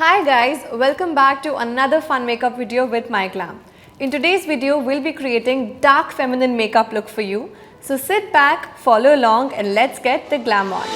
Hi guys, welcome back to another fun makeup video with MyGlamm. In today's video, we'll be creating dark feminine makeup look for you. So sit back, follow along and let's get the glam on.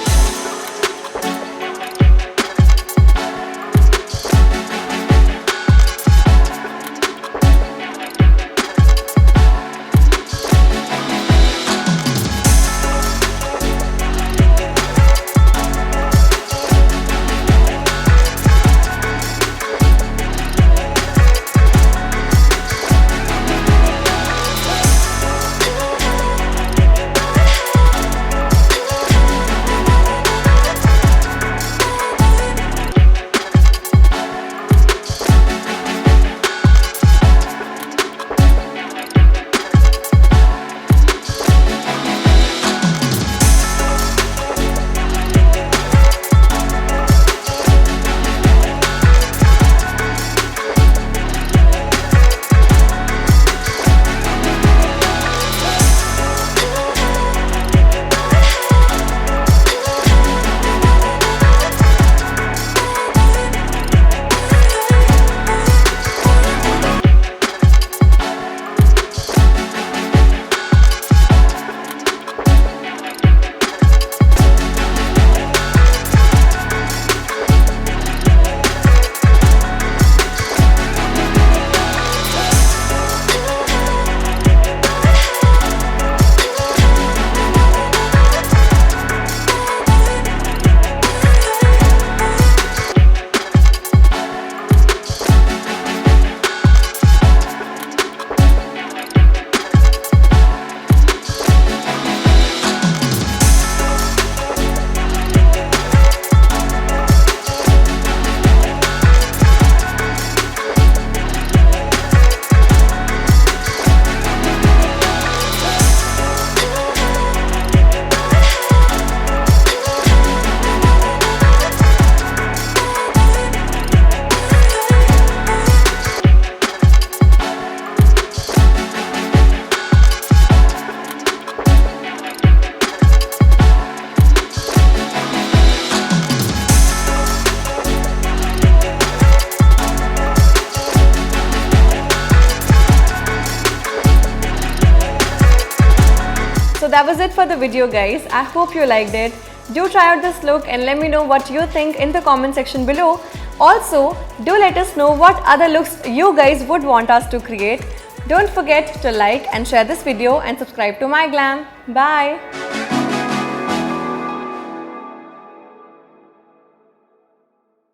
So that was it for the video guys. I hope you liked it. Do try out this look and let me know what you think in the comment section below. Also, do let us know what other looks you guys would want us to create. Don't forget to like and share this video and subscribe to MyGlamm. Bye!